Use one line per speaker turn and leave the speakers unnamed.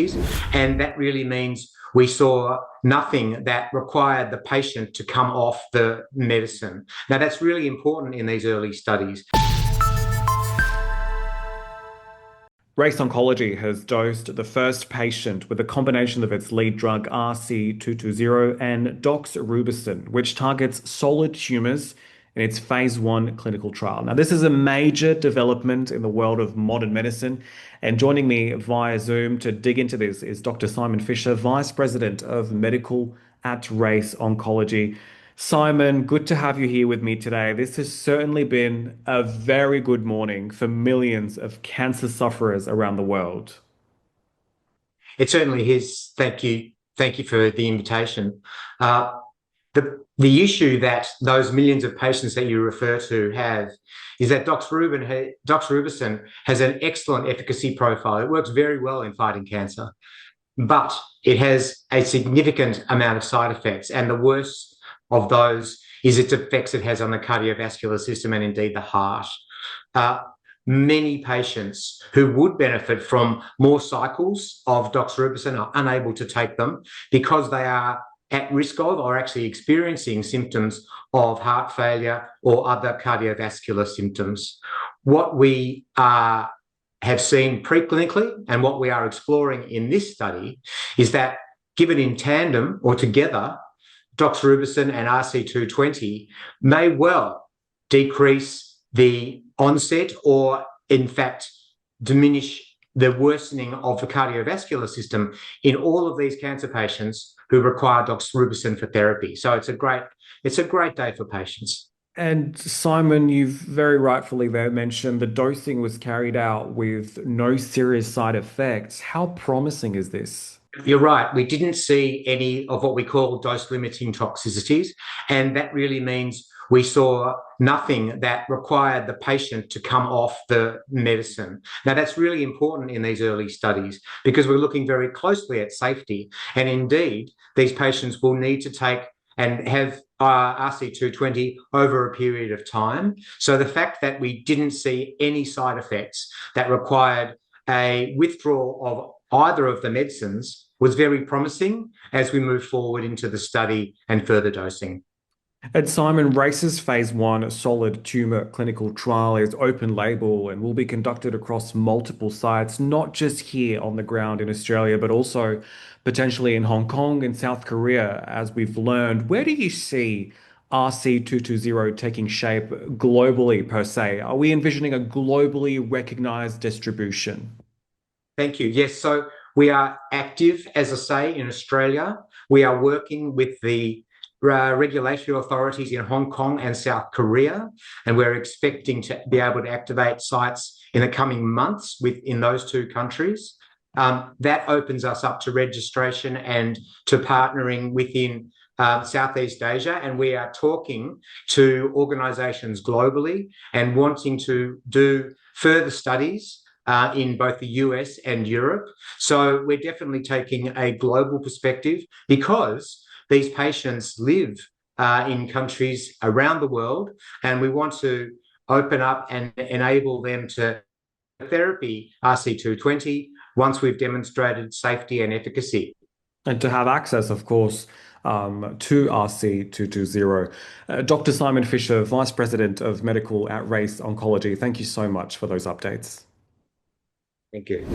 toxicities, and that really means we saw nothing that required the patient to come off the medicine. Now, that's really important in these early studies.
Race Oncology has dosed the first patient with a combination of its lead drug RC220 and doxorubicin, which targets solid tumors in its phase 1 clinical trial. Now, this is a major development in the world of modern medicine. And joining me via Zoom to dig into this is Dr. Simon Fisher, Vice President of Medical at Race Oncology. Simon, good to have you here with me today. This has certainly been a very good morning for millions of cancer sufferers around the world.
It certainly is. Thank you. Thank you for the invitation. Uh, the issue that those millions of patients that you refer to have is that doxorubicin has an excellent efficacy profile. It works very well in fighting cancer, but it has a significant amount of side effects, and the worst of those is its effects it has on the cardiovascular system and indeed the heart. Uh, Many patients who would benefit from more cycles of doxorubicin are unable to take them because they are at risk of or actually experiencing symptoms of heart failure or other cardiovascular symptoms. What we have seen preclinically and what we are exploring in this study is that given in tandem or together, doxorubicin and RC220 may well decrease the onset or, in fact, diminish the worsening of the cardiovascular system in all of these cancer patients who require doxorubicin for therapy. So it's a great day for patients.
And Simon, you've very rightfully there mentioned the dosing was carried out with no serious side effects. How promising is this?
You're right. We didn't see any of what we call dose-limiting toxicities, and that really means we saw nothing that required the patient to come off the medicine. Now, that's really important in these early studies because we're looking very closely at safety, and indeed, these patients will need to take and have RC220 over a period of time. So the fact that we didn't see any side effects that required a withdrawal of either of the medicines was very promising as we move forward into the study and further dosing.
And Simon, Race's phase 1 solid tumor clinical trial is open label and will be conducted across multiple sites, not just here on the ground in Australia, but also potentially in Hong Kong and South Korea, as we've learned. Where do you see RC220 taking shape globally, per se? Are we envisioning a globally recognized distribution?
Thank you. Yes, so we are active, as I say, in Australia. We are working with the regulatory authorities in Hong Kong and South Korea, and we're expecting to be able to activate sites in the coming months within those two countries. That opens us up to registration and to partnering within Southeast Asia, and we are talking to organisations globally and wanting to do further studies in both the US and Europe. So we're definitely taking a global perspective because these patients live in countries around the world, and we want to open up and enable them to therapy RC220 once we've demonstrated safety and efficacy.
And to have access, of course, to RC220. Dr. Simon Fisher, Vice President of Medical at Race Oncology, thank you so much for those updates.
Thank you.